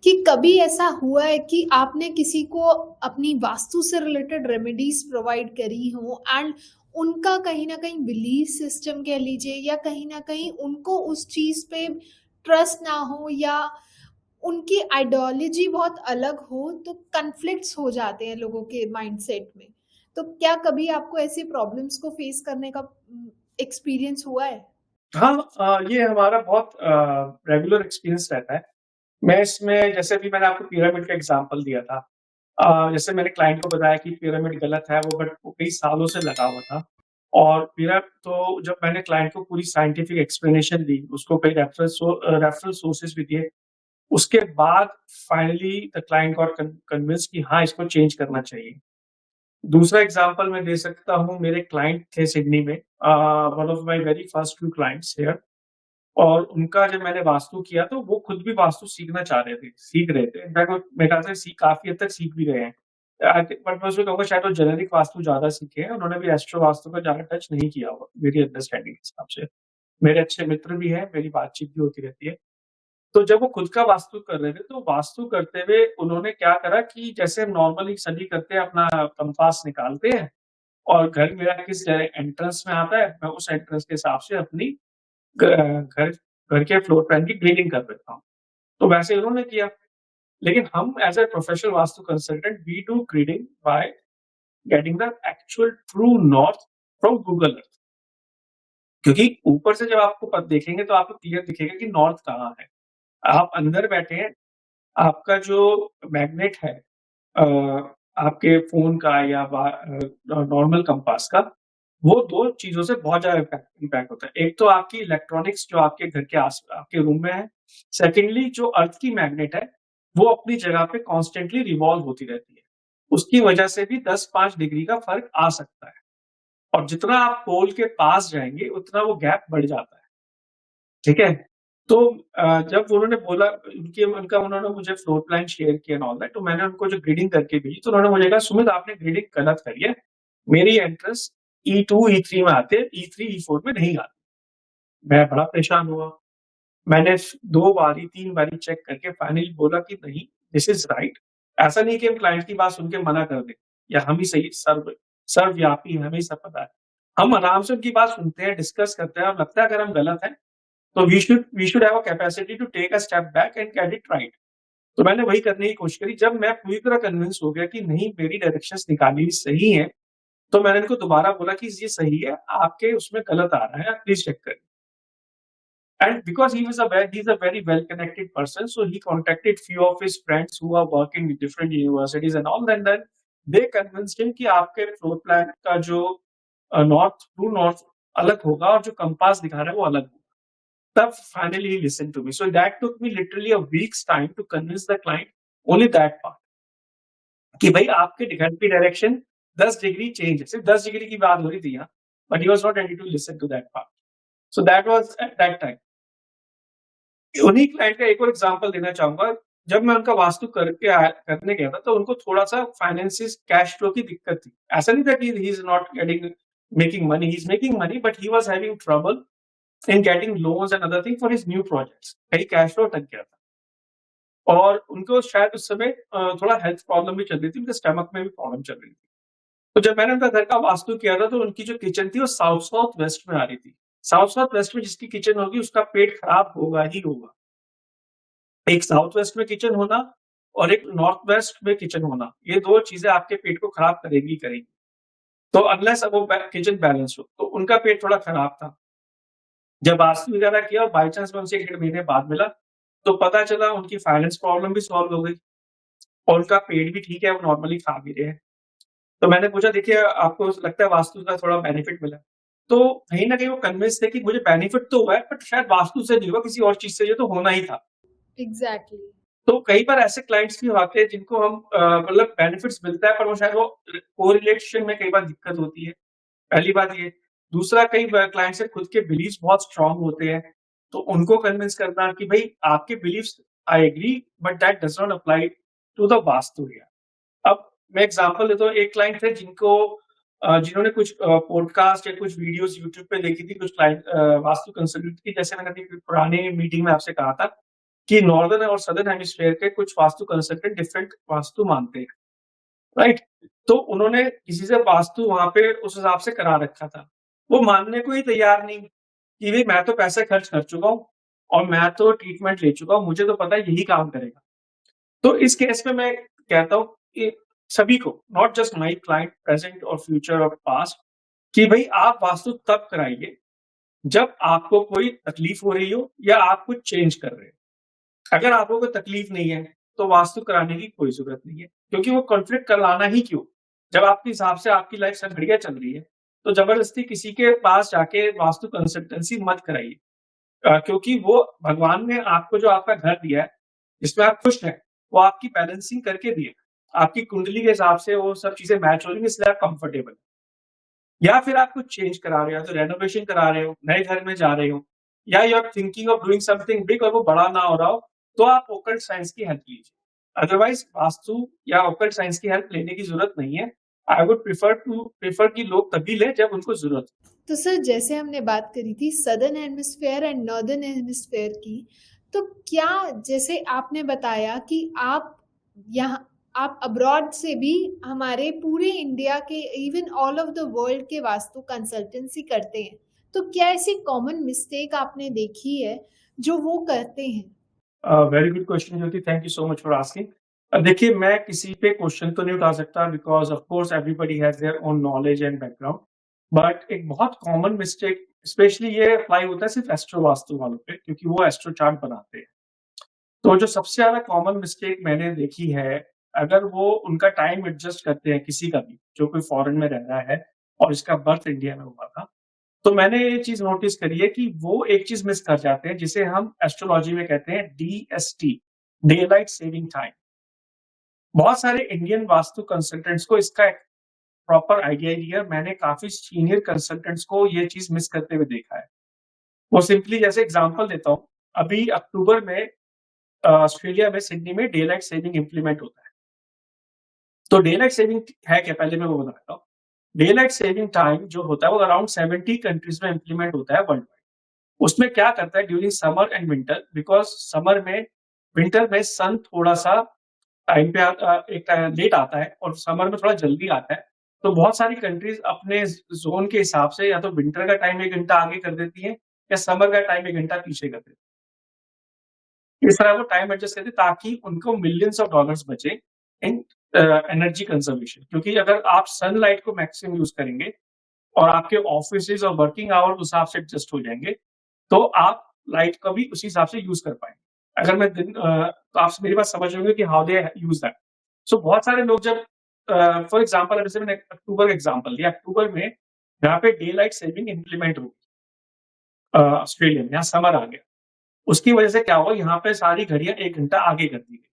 कि कभी ऐसा हुआ है कि आपने किसी को अपनी वास्तु से रिलेटेड रेमेडीज प्रोवाइड करी हो एंड उनका कहीं ना कहीं बिलीफ सिस्टम कह लीजिए, या कहीं ना कहीं उनको उस चीज पे ट्रस्ट ना हो, या उनकी आइडियोलॉजी बहुत अलग हो, तो कन्फ्लिक्ट्स हो जाते हैं लोगों के माइंडसेट में। तो क्या कभी आपको ऐसे प्रॉब्लम्स को फेस करने का एक्सपीरियंस हुआ है? हाँ, ये हमारा बहुत रेगुलर एक्सपीरियंस रहता है। मैं इसमें जैसे अभी मैंने आपको पिरामिड का एग्ज़ाम्पल दिया था। जैसे मैंने क्लाइंट को बताया कि पिरामिड गलत है वो, बट वो कई सालों से लगा हुआ था, और तो जब मैंने क्लाइंट को पूरी साइंटिफिक एक्सप्लेनेशन दी, उसको कई रेफरल सोर्सेज़ भी दिए, उसके बाद finally the client got convinced कि हाँ, इसको चेंज करना चाहिए। दूसरा एग्ज़ाम्पल मैं दे सकता हूँ, मेरे क्लाइंट थे सिडनी में, one of my very first few clients here, और उनका जब मैंने वास्तु किया तो वो खुद भी वास्तु सीखना चाह रहे थे, सीख रहे थे। इनफैक्ट वो मेरे ख्याल से काफ़ी हद तक सीख भी रहे हैं। आई थिंक, बट मैं उसमें कहूँगा शायद वो जेनेरिक वास्तु ज़्यादा सीखे हैं, उन्होंने भी एस्ट्रो वास्तु का ज़्यादा टच नहीं किया होगा, मेरी अंडरस्टैंडिंग के हिसाब से। मेरे अच्छे मित्र भी हैं, मेरी बातचीत भी होती रहती है। तो जब वो खुद का वास्तु कर रहे थे, तो वास्तु करते हुए उन्होंने क्या करा कि जैसे हम नॉर्मली सभी करते हैं, अपना कंपास निकालते हैं और घर मेरा किस एंट्रेंस में आता है, मैं उस एंट्रेंस के हिसाब से अपनी ग घर घर के फ्लोर प्लान की ग्रेडिंग कर देता हूँ। तो वैसे उन्होंने किया, लेकिन हम as a professional Vastu consultant we do grading by getting the actual true north from Google Earth. क्योंकि ऊपर से जब आपको देखेंगे तो आपको क्लियर दिखेगा कि नॉर्थ कहाँ है। आप अंदर बैठे हैं, आपका जो मैग्नेट है अ, आपके फ़ोन का या नॉर्मल कंपास का, वो 2 चीज़ों से बहुत ज़्यादा इम्पैक्ट होता है। एक तो आपकी इलेक्ट्रॉनिक्स जो आपके घर के आपके रूम में है। सेकेंडली जो अर्थ की मैग्नेट है, वो अपनी जगह पे कॉन्स्टेंटली रिवॉल्व होती रहती है। उसकी वजह से भी 10-5 डिग्री का फ़र्क आ सकता है और जितना आप पोल के पास जाएँगे, उतना वो गैप बढ़ जाता है। ठीक है? तो जब उन्होंने बोला उन्होंने मुझे फ्लोर प्लान शेयर किया एंड ऑल दैट, तो मैंने उनको जो ग्रिडिंग करके भेजी, तो उन्होंने मुझे कहा, "सुमित, आपने ग्रिडिंग गलत करी है। मेरी एंट्रेंस E2, E3 में आते हैं, E3, E4 में नहीं आती।" मैं बड़ा परेशान हुआ। मैंने 2 बारी, 3 बारी चेक करके फाइनली बोला कि नहीं, दिस इज़ राइट। ऐसा नहीं कि हम क्लाइंट की बात सुन के मना कर दें या हम ही सही सर्वव्यापी हैं, हमें ही सब पता है। हम आराम से उनकी बात सुनते हैं, डिस्कस करते हैं और लगता है अगर हम गलत हैं, तो we should have a capacity to take a step back and get it right. तो मैंने वही करने की कोशिश करी। जब मैं पूरी तरह कन्विंस हो गया कि नहीं, मेरी डायरेक्शंस निकाली हुई सही हैं, तो मैंने इनको दोबारा बोला कि ये सही है, आपके उसमें गलत आ रहा है, आप प्लीज़ चेक करें। And because he's a very well connected person, so he contacted few of his friends who are working with different universities and all, and then they convinced him कि आपके फ्लोर प्लान का जो north true north अलग होगा और जो compass दिखा रहा है वो अलग होगा। तब finally he listened to me. So that took me literally a week's time to convince the client only that part कि भाई आपके घर की डायरेक्शन 10 डिग्री चेंज है। सिर्फ 10 डिग्री की बात हो रही थी यहाँ, but he was not ready to listen to that part. So that was at that time. उन्हीं क्लाइंट का एक और एग्जांपल देना चाहूँगा। जब मैं उनका वास्तु करने गया था, तो उनको थोड़ा-सा फाइनेंसिस कैश फ्लो की दिक्कत थी। ऐसा नहीं था कि he is not making money, he is making money, but he was having trouble in getting loans and other thing for his new projects. कहीं कैश फ्लो अटक गया था और उनको शायद उस समय थोड़ा हेल्थ प्रॉब्लम भी चल रही थी, उनके स्टमक में भी प्रॉब्लम चल रही थी। तो जब मैंने उनका घर का वास्तु किया था, तो उनकी जो किचन थी वो साउथ साउथ वेस्ट में आ रही थी। साउथ साउथ वेस्ट में जिसकी किचन होगी, उसका पेट खराब होगा ही होगा। एक साउथ वेस्ट में किचन होना और एक नॉर्थ वेस्ट में किचन होना, ये 2 चीज़ें आपके पेट को खराब करेगी ही करेगी। तो अनलेस वो किचन बैलेंस हो, तो उनका पेट थोड़ा खराब था। जब वास्तु वगैरह किया और बाय चांस मैं उनसे 1 डेढ़ महीने बाद मिला, तो पता चला उनकी फाइनेंस प्रॉब्लम भी सॉल्व हो गई और उनका पेट भी ठीक है, वो नॉर्मली खा भी रहे हैं। तो मैंने पूछा, देखिए आपको लगता है वास्तु का थोड़ा बेनिफिट मिला? तो कहीं न कहीं वो कन्विंस थे कि मुझे बेनिफिट तो हुआ है, बट शायद वास्तु से नहीं हुआ, किसी और चीज़ से ये तो होना ही था। एग्ज़ैक्टली। तो कई बार ऐसे क्लाइंट्स भी आते हैं जिनको हम मतलब बेनिफिट्स मिलता है, पर वो शायद वो कोरिलेशन में कई बार दिक्कत होती है। पहली बात ये। दूसरा, कई बार क्लाइंट्स के खुद के बिलीव्स बहुत स्ट्रॉन्ग होते हैं, तो उनको कन्विंस करना कि भई आपके beliefs I agree but that does not apply to the Vastu here. अब मैं एग्ज़ाम्पल देता हूँ, एक क्लाइंट थे जिन्होंने कुछ पॉडकास्ट या कुछ वीडियोज़ यूट्यूब पे देखी थी, कुछ वास्तु कंसल्टेंट की, जैसे मैंने अपनी पुरानी मीटिंग में आपसे कहा था कि नॉर्दर्न और सदर्न हेमिस्फीयर के कुछ वास्तु कंसल्टेंट डिफरेंट वास्तु मानते हैं, राइट? तो उन्होंने किसी से वास्तु वहाँ पे उस हिसाब से करा रखा था। वो मानने को ही तैयार नहीं कि भई मैं तो पैसे खर्च कर चुका हूँ और मैं तो ट्रीटमेंट ले चुका हूँ, मुझे तो पता है यही काम करेगा। तो इस केस में मैं कहता हूँ कि सभी को, not just my client present और फ्यूचर और पास्ट, कि भई आप वास्तु तब कराइए जब आपको कोई तकलीफ हो रही हो या आप कुछ चेंज कर रहे हो। अगर आपको कोई तकलीफ नहीं है, तो वास्तु कराने की कोई ज़रूरत नहीं है, क्योंकि वो कॉन्फ्लिक्ट कराना ही क्यों? जब आपके हिसाब से आपकी लाइफ सब बढ़िया चल रही है, तो ज़बरदस्ती किसी के पास जाके वास्तु कंसल्टेंसी मत कराइए। क्योंकि वो भगवान ने आपको जो आपका घर दिया है, जिसमें आप खुश हैं, वो आपकी बैलेंसिंग करके दिए। आपकी कुंडली के हिसाब से वो सब चीज़ें मैच हो रही हैं, इसलिए आप कंफर्टेबल हैं। या फिर आप कुछ चेंज करा रहे हो, तो रेनोवेशन करा रहे हो, नए घर में जा रहे हो, या you are thinking of doing something big और वो बड़ा ना हो रहा हो, तो आप ओकल्ट साइंस की हेल्प लीजिए। अदरवाइज़ वास्तु या ओकल्ट साइंस की हेल्प लेने की ज़रूरत नहीं है। आई वुड प्रेफर कि लोग तभी लें जब उनको ज़रूरत हो। तो सर, जैसे हमने बात करी थी southern hemisphere and northern hemisphere की, तो क्या जैसे आपने बताया कि आप अब्रॉड से भी हमारे पूरे इंडिया के even all of the world के वास्तु कंसल्टेंसी करते हैं, तो क्या ऐसी कॉमन मिस्टेक आपने देखी है जो वो करते हैं? Very good question Jyoti, thank you so much for asking. देखिए, मैं किसी पे क्वेश्चन तो नहीं उठा सकता because of course everybody has their own knowledge and background, but एक बहुत कॉमन मिस्टेक स्पेशली ये अप्लाई होता है सिर्फ एस्ट्रो वास्तु वालों पे, क्योंकि वो एस्ट्रो चार्ट बनाते हैं। तो जो सबसे ज्यादा कॉमन मिस्टेक मैंने देखी है, अगर वो उनका टाइम एडजस्ट करते हैं, किसी का भी जो कोई फॉरेन में रह रहा है और इसका बर्थ इंडिया में हुआ था, तो मैंने ये चीज नोटिस करी है कि वो एक चीज मिस कर जाते हैं जिसे हम एस्ट्रोलॉजी में कहते हैं DST, day light saving time. बहुत सारे इंडियन वास्तु कंसल्टेंट्स को इसका एक प्रॉपर आइडिया नहीं है। मैंने काफी सीनियर कंसल्टेंट्स को ये चीज मिस करते हुए देखा है। वो सिंपली, जैसे एग्जांपल देता हूँ, अभी अक्टूबर में ऑस्ट्रेलिया में सिडनी में डे लाइट सेविंग इम्प्लीमेंट होता है। तो डे लाइट सेविंग है क्या, पहले मैं वो बताता हूँ। डे लाइट सेविंग टाइम जो होता है वो अराउंड 70 कंट्रीज में इम्प्लीमेंट होता है वर्ल्ड वाइड। उसमें क्या करता है, during summer and winter, because summer में, विंटर में सन थोड़ा सा टाइम पे एक लेट आता है और समर में थोड़ा जल्दी आता है। तो बहुत सारी कंट्रीज अपने जोन के हिसाब से या तो विंटर का टाइम 1 घंटा आगे कर देती है या समर का टाइम 1 घंटा पीछे कर देती है। इस तरह वो टाइम एडजस्ट करते ताकि उनको मिलियंस ऑफ डॉलर्स बचे इन एनर्जी कंजर्वेशन। क्योंकि अगर आप सनलाइट को मैक्सिमम यूज करेंगे और आपके ऑफिस और वर्किंग आवर उस हिसाब से एडजस्ट हो जाएंगे, तो आप लाइट का भी उसी हिसाब से यूज कर पाएंगे। अगर मैं तो आप मेरी बात समझ होंगे कि हाउ दे यूज दैट। सो बहुत सारे लोग जब, फॉर एग्जांपल, जैसे मैंने अक्टूबर का एग्जांपल लिया, अक्टूबर में यहाँ पे डे लाइट सेविंग इम्प्लीमेंट हुई ऑस्ट्रेलिया में, यहाँ समर आ गया। उसकी वजह से क्या हुआ, यहाँ पे सारी घड़ियां 1 घंटा आगे कर दी गई।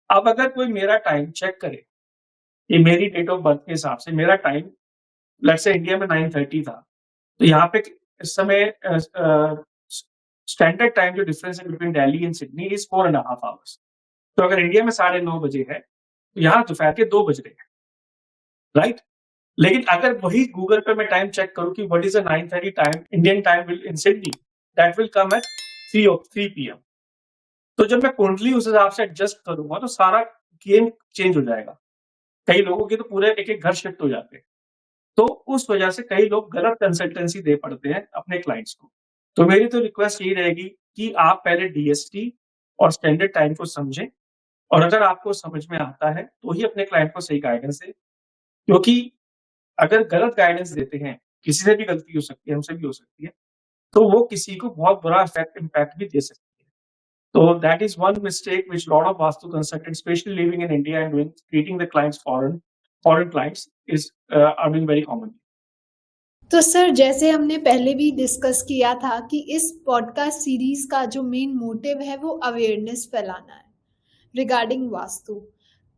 अब अगर कोई मेरा टाइम चेक करे कि मेरी डेट ऑफ बर्थ के हिसाब से मेरा टाइम, लेट्स से इंडिया में 9:30 था, तो यहाँ पे इस समय स्टैंडर्ड टाइम जो डिफरेंस है between Delhi and Sydney is 4.5 hours. तो अगर इंडिया में 9:30 बजे है, तो यहाँ दोपहर के 2 बज रहे हैं, राइट? लेकिन अगर वही गूगल पे मैं टाइम चेक करूं कि what is the 9:30 time Indian time will in Sydney, that will come at 3 PM। तो जब मैं कुंडली उस हिसाब से एडजस्ट करूंगा तो सारा गेम चेंज हो जाएगा। कई लोगों के तो पूरे एक-एक घर शिफ्ट हो जाते हैं। तो उस वजह से कई लोग गलत कंसल्टेंसी दे पड़ते हैं अपने क्लाइंट्स को। तो मेरी तो रिक्वेस्ट यही रहेगी कि आप पहले डीएसटी और स्टैंडर्ड टाइम को समझें, और अगर आपको समझ में आता है तो ही अपने क्लाइंट को सही गाइडेंस दें। क्योंकि अगर गलत गाइडेंस देते हैं, किसी से भी गलती हो सकती है, हमसे भी हो सकती है, तो वो किसी को बहुत बुरा इम्पैक्ट भी दे सकती है। तो that is one mistake which lot of Vastu consultants specially living in India and doing treating the clients foreign clients is are doing very common. तो सर, जैसे हमने पहले भी डिस्कस किया था कि इस पॉडकास्ट सीरीज का जो मेन मोटिव है वो अवेयरनेस फैलाना है रिगार्डिंग वास्तु।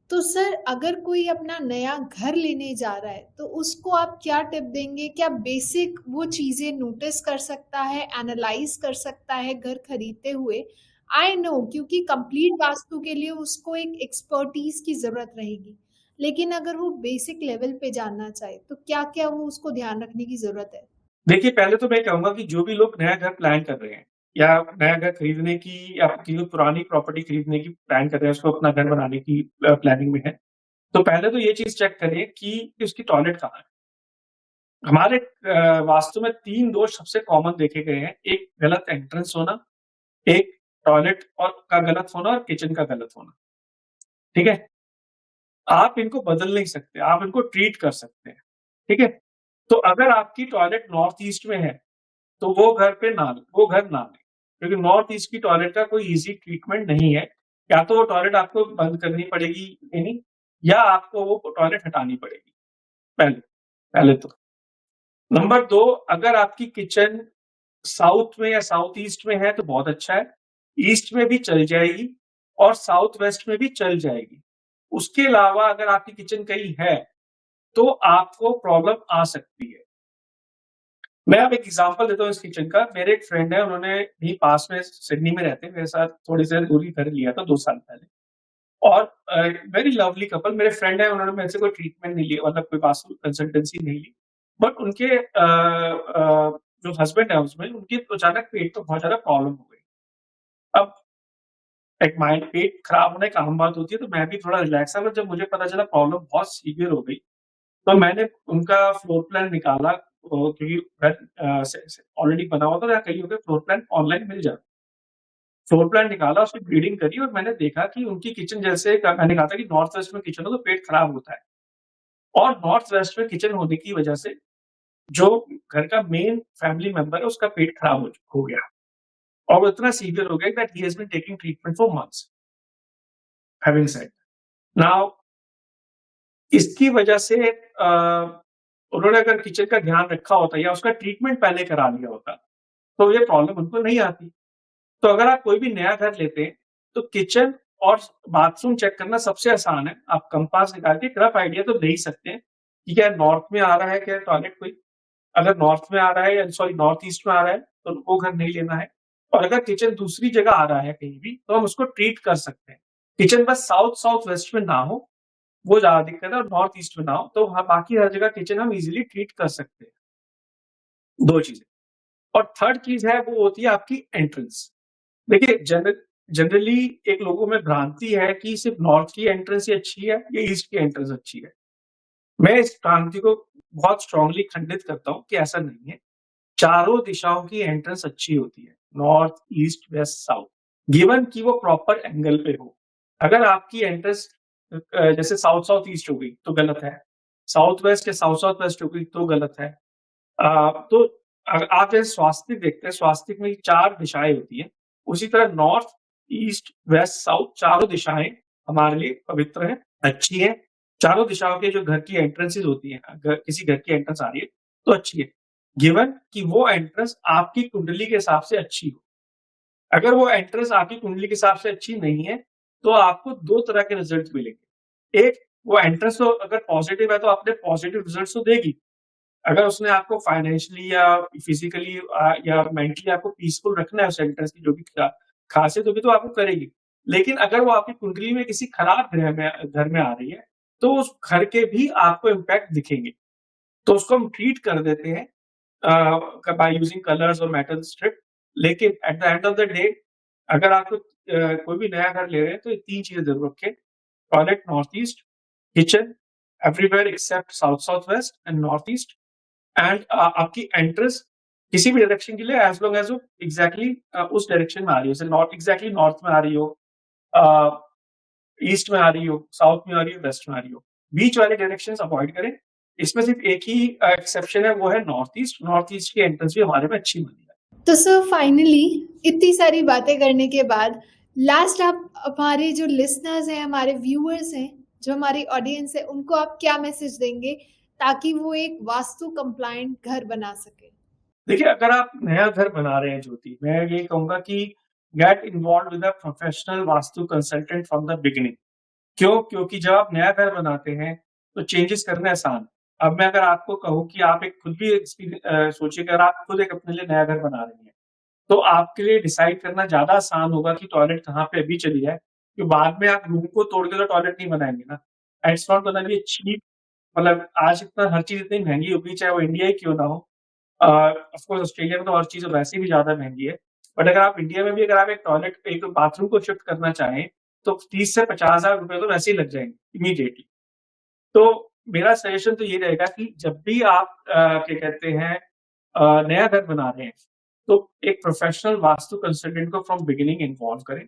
तो सर, अगर कोई अपना नया घर लेने जा रहा है तो उसको आप क्या टिप देंगे? क्या बेसिक वो चीजें नोटिस कर सकता है, एनालाइज कर सकता है घर खरीदते हुए? आई नो, क्योंकि कंप्लीट वास्तु के लिए उसको एक एक्सपर्टीज की जरूरत रहेगी, लेकिन अगर वो बेसिक लेवल पे जानना चाहे तो क्या क्या वो उसको ध्यान रखने की जरूरत है? देखिए, पहले तो मैं कहूँगा कि जो भी लोग नया घर प्लान कर रहे हैं या नया घर खरीदने की या किसी को पुरानी प्रॉपर्टी खरीदने की प्लान कर रहे हैं, उसको अपना घर बनाने की प्लानिंग में है, तो पहले तो ये चीज़ चेक करिए कि उसकी टॉयलेट कहाँ है। हमारे वास्तु में 3 दोष सबसे कॉमन देखे गए हैं, एक गलत एंट्रेंस होना, एक टॉयलेट का गलत होना और किचन का गलत होना, ठीक है? आप इनको बदल नहीं सकते, आप इनको ट्रीट कर सकते हैं, ठीक है? तो अगर आपकी टॉयलेट नॉर्थ ईस्ट में है, तो वो घर ना लें, क्योंकि नॉर्थ ईस्ट की टॉयलेट का कोई ईज़ी ट्रीटमेंट नहीं है। या तो वो टॉयलेट आपको बंद करनी पड़ेगी लेनी, या आपको वो टॉयलेट हटानी पड़ेगी, पहले पहले तो। नंबर 2, अगर आपकी किचन साउथ में या साउथ ईस्ट में है तो बहुत अच्छा है, ईस्ट में भी चल जाएगी और साउथ वेस्ट में भी चल जाएगी। उसके अलावा अगर आपकी किचन कहीं है, तो आपको प्रॉब्लम आ सकती है। मैं अब एक एग्जांपल देता हूँ इस किचन का। मेरे एक फ्रेंड है, उन्होंने भी पास में सिडनी में रहते हैं, मेरे साथ थोड़ी देर दूरी घर लिया था 2 साल पहले, और वेरी लवली कपल। मेरे फ्रेंड है, उन्होंने मेरे से कोई ट्रीटमेंट नहीं लिया, मतलब कोई वास्तु कंसल्टेंसी नहीं ली, बट उनके जो हस्बैंड है उसमें, उनकी अचानक पेट तो बहुत ज्यादा प्रॉब्लम हो गई। अब लाइक माइंड पेट खराब होना एक आम बात होती है, तो मैं भी थोड़ा रिलैक्स था, पर जब मुझे पता चला प्रॉब्लम बहुत सीवियर हो गई, तो मैंने उनका फ्लोर प्लान निकाला, क्योंकि घर ऑलरेडी बना हुआ था, या कहीं पे फ्लोर प्लान ऑनलाइन मिल जाता। फ्लोर प्लान निकाला, उसकी ग्रेडिंग करी और मैंने देखा कि उनकी किचन जैसे मैंने कहा था कि नॉर्थ वेस्ट में किचन हो तो पेट खराब होता है, और नॉर्थ वेस्ट में किचन होने की वजह से जो घर का मेन फैमिली मेंबर है उसका पेट खराब हो गया, और वो इतना सीवियर हो गया that he has been taking treatment for months. Having said, now इसकी वजह से उन्होंने अगर किचन का ध्यान रखा होता या उसका ट्रीटमेंट पहले करा लिया होता, तो ये प्रॉब्लम उनको नहीं आती। तो अगर आप कोई भी नया घर लेते हैं, तो किचन और बाथरूम चेक करना सबसे आसान है। आप कंपास निकाल के एक रफ आइडिया तो ले ही सकते हैं कि क्या नॉर्थ में आ रहा है क्या टॉयलेट कोई। अगर नॉर्थ में आ रहा है, या सॉरी नॉर्थ ईस्ट में आ रहा है, तो वो घर नहीं लेना है। और अगर किचन दूसरी जगह आ रहा है कहीं भी, तो हम उसको ट्रीट कर सकते हैं। किचन बस साउथ साउथ वेस्ट में ना हो, वो ज़्यादा दिक्कत है, और नॉर्थ ईस्ट में ना हो, तो हाँ, बाकी हर जगह किचन हम इज़िली ट्रीट कर सकते हैं। 2 चीज़ें। और थर्ड चीज़ है, वो होती है आपकी एंट्रेंस। देखिए, जनरली एक लोगों में भ्रांति है कि सिर्फ़ नॉर्थ की एंट्रेंस ही अच्छी है या ईस्ट की एंट्रेंस अच्छी है। मैं इस भ्रांति को बहुत स्ट्रांगली खंडित करता हूँ कि ऐसा नहीं है। चारों दिशाओं की एंट्रेंस अच्छी होती है, north, east, west, south, given कि वो प्रॉपर एंगल पे हो। अगर आपकी एंट्रेंस जैसे साउथ साउथ ईस्ट हो गई तो गलत है, साउथ वेस्ट या साउथ साउथ वेस्ट हो गई तो गलत है। तो आप जैसे स्वास्तिक देखते हैं, स्वास्तिक में 4 दिशाएं होती हैं, उसी तरह नॉर्थ, ईस्ट, वेस्ट, साउथ चारों दिशाएं हमारे लिए पवित्र हैं, अच्छी हैं। चारों दिशाओं के जो घर की एंट्रेंसेस होती हैं, अगर किसी घर की एंट्रेंस आ रही है तो अच्छी है, गिवन कि वो एंट्रेंस आपकी कुंडली के हिसाब से अच्छी हो। अगर वो एंट्रेंस आपकी कुंडली के हिसाब से अच्छी नहीं है, तो आपको 2 तरह के रिजल्ट मिलेंगे। एक, वो एंट्रेंस तो अगर पॉजिटिव है तो आपने पॉजिटिव रिजल्ट्स तो देगी। अगर उसने आपको फाइनेंशियली या फिजिकली या मेंटली आपको पीसफुल रखना है उस एंट्रेंस की जो भी खासियत होगी तो आपको करेगी। लेकिन अगर वो आपकी कुंडली में किसी खराब घर में आ रही है, तो उस घर के भी आपको इम्पैक्ट दिखेंगे। तो उसको हम ट्रीट कर देते हैं बाय यूजिंग कलर्स और मेटल स्ट्रिप। लेकिन at the end of the day, अगर आपको कोई भी नया घर ले रहे हैं तो ये 3 चीज़ें ज़रूर रखें, toilet north east, kitchen everywhere except south south west and north east, and आपकी एंट्रेंस किसी भी डायरेक्शन के लिए एज लॉन्ग एज वो एग्जैक्टली उस डायरेक्शन में आ रही हो, जैसे नॉर्थ एग्जैक्टली नॉर्थ में आ रही हो, ईस्ट में आ रही हो, साउथ में आ रही हो, वेस्ट में आ रही हो। बीच वाले डायरेक्शंस अवॉइड करें। इसमें सिर्फ एक ही एक्सेप्शन है, वो है नॉर्थ ईस्ट। नॉर्थ ईस्ट की एंट्रेंस भी हमारे में अच्छी बनी है। तो सर फाइनली इतनी सारी बातें करने के बाद लास्ट आप हमारे जो लिसनर्स हैं, हमारे व्यूअर्स हैं, जो हमारी ऑडियंस है, उनको आप क्या मैसेज देंगे ताकि वो एक वास्तु कंप्लायंट घर बना सके? देखिए, अगर आप नया घर बना रहे हैं ज्योति, मैं ये कहूँगा कि get involved with a professional Vastu consultant from the beginning. क्यों? क्योंकि जब आप नया घर बनाते हैं, तो चेंजेस करना आसान है। अब मैं अगर आपको कहूँ कि आप एक खुद भी सोचिए, अगर आप खुद एक अपने लिए नया घर बना रही हैं, तो आपके लिए डिसाइड करना ज़्यादा आसान होगा कि टॉयलेट कहाँ पे अभी चली जाए, क्योंकि बाद में आप रूम को तोड़ के तो टॉयलेट नहीं बनाएँगे ना। It's not gonna be cheap. मतलब आज इतना हर चीज़ इतनी महँगी हो गई, चाहे वो इंडिया ही क्यों ना हो। ऑफ कोर्स ऑस्ट्रेलिया में तो हर चीज़ वैसे भी ज़्यादा महँगी है। बट अगर आप इंडिया में भी अगर आप एक बाथरूम को शिफ्ट करना चाहें, तो 30 से 50,000 रुपए तो वैसे ही लग जाएँगे इमीडिएटली। तो मेरा सजेशन तो ये रहेगा कि जब भी आप क्या कहते हैं नया घर बना रहे हैं, तो एक प्रोफेशनल वास्तु कंसल्टेंट को फ्रॉम बिगिनिंग इन्वॉल्व करें।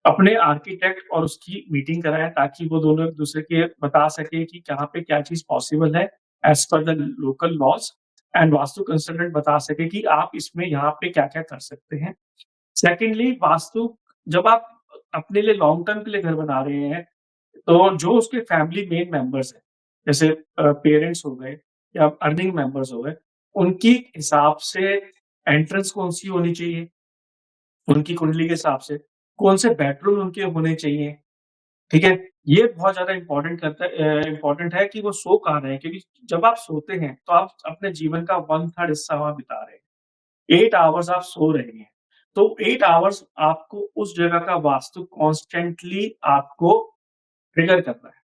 अपने आर्किटेक्ट और उसकी मीटिंग कराएँ, ताकि वो दोनों एक-दूसरे के बता सकें कि कहाँ पे क्या चीज़ पॉसिबल है as per the local laws, and vastu consultant बता सके कि आप इसमें यहाँ पे क्या-क्या कर सकते हैं। सेकंडली, वास्तु जब आप अपने लिए लॉन्ग टर्म के लिए घर बना रहे हैं, तो जो उसके फैमिली मेन मेंबर्स हैं, जैसे पेरेंट्स हो गए या अर्निंग मेंबर्स हो गए, उनकी हिसाब से एंट्रेंस कौन-सी होनी चाहिए, उनकी कुंडली के हिसाब से, कौन से बेडरूम उनके होने चाहिए, ठीक है? ये बहुत ज़्यादा इम्पोर्टेंट है कि वो सो कहाँ रहे हैं, क्योंकि जब आप सोते हैं, तो आप अपने जीवन का 1/3 हिस्सा वहाँ बिता रहे हैं। 8 आवर्स आप सो रहे हैं, तो 8 आवर्स आपको उस जगह का वास्तु कॉन्स्टेंटली आपको ट्रिगर करना है।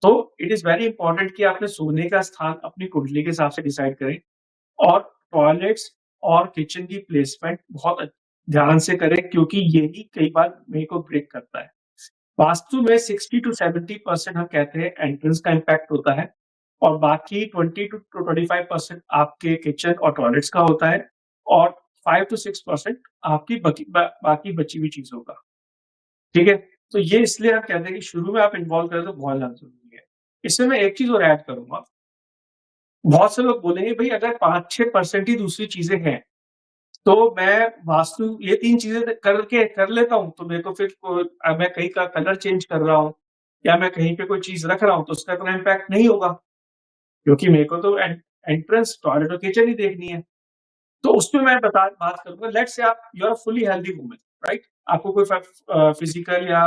तो इट इज़ वेरी इम्पोर्टेंट कि आपने सोने का स्थान अपनी कुंडली के हिसाब से डिसाइड करें, और टॉयलेट्स और किचन की प्लेसमेंट बहुत ध्यान से करें क्योंकि यही कई बार मेरे को ब्रेक करता है। वास्तु में 60 टू 70% हम कहते हैं एंट्रेंस का इम्पैक्ट होता है और बाकी 20 टू 25% आपके किचन और टॉयलेट्स का होता है और 5 टू 6% आपकी बाकी बची हुई चीज़ों का। ठीक है? तो ये इसलिए हम कहते हैं कि शुरू में आप इन्वॉल्व करें तो बहुत ज़्यादा ज़रूरी है। इसमें मैं एक चीज़ और ऐड करूँगा, बहुत से लोग बोलेंगे भई अगर 5-6% ही दूसरी चीज़ें हैं, तो मैं वास्तु ये 3 चीज़ें कर लेता हूँ, तो मेरे को फिर मैं कहीं का कलर चेंज कर रहा हूँ या मैं कहीं पे कोई चीज़ रख रहा हूँ, तो उसका इतना इम्पैक्ट नहीं होगा, क्योंकि मेरे को तो एंट्रेंस, टॉयलेट और किचन ही देखनी है। तो उसमें मैं बात करूँगा, लेट्स से आप you are fully healthy woman, right? आपको कोई फिजिकल या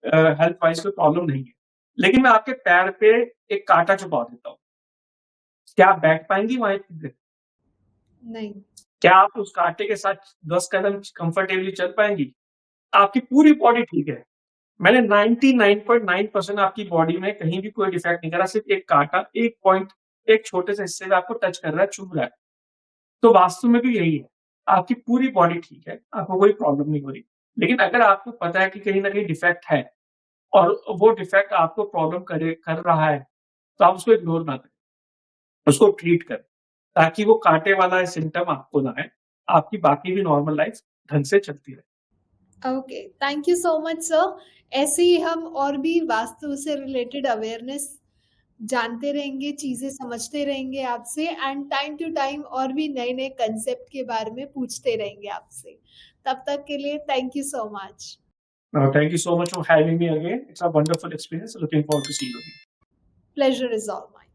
हेल्थ वाइज़ कोई प्रॉब्लम नहीं है। लेकिन मैं आपके पैर पे एक काँटा चुभा देता हूँ। क्या आप बैठ पाएँगी वहाँ इतनी देर? नहीं। क्या आप उस काँटे के साथ 10 कदम कंफर्टेबली चल पाएँगी? आपकी पूरी बॉडी ठीक है। मैंने 99.9% आपकी बॉडी में कहीं भी कोई डिफेक्ट नहीं करा, सिर्फ़ एक काँटा, एक छोटे से हिस्से में आपको टच कर रहा है, चुभ रहा है। तो वास्तु में भी यही है, आपकी पूरी बॉडी ठीक है, आपको कोई प्रॉब्लम नहीं हो रही। लेकिन अगर आपको पता है कि कहीं न कहीं डिफेक्ट है और वो डिफेक्ट आपको प्रॉब्लम कर रहा है, तो आप उसको इग्नोर ना करें, उसको ट्रीट करें, ताकि वो काँटे वाला सिम्पटम आपको ना आए, आपकी बाकी भी नॉर्मल लाइफ़ ढंग से चलती रहे। Okay, thank you so much sir. ऐसे ही हम और भी वास्तु से रिलेटेड अवेयरनेस जानते रहेंगे, चीज़ें समझते रहेंगे आपसे एंड टाइम टू टाइम और भी नए-नए कंसेप्ट के बारे में पूछते रहेंगे आपसे। तब तक के लिए thank you so much. Thank you so much for having me again. It's a wonderful experience. Looking forward to see you again. Pleasure is all mine.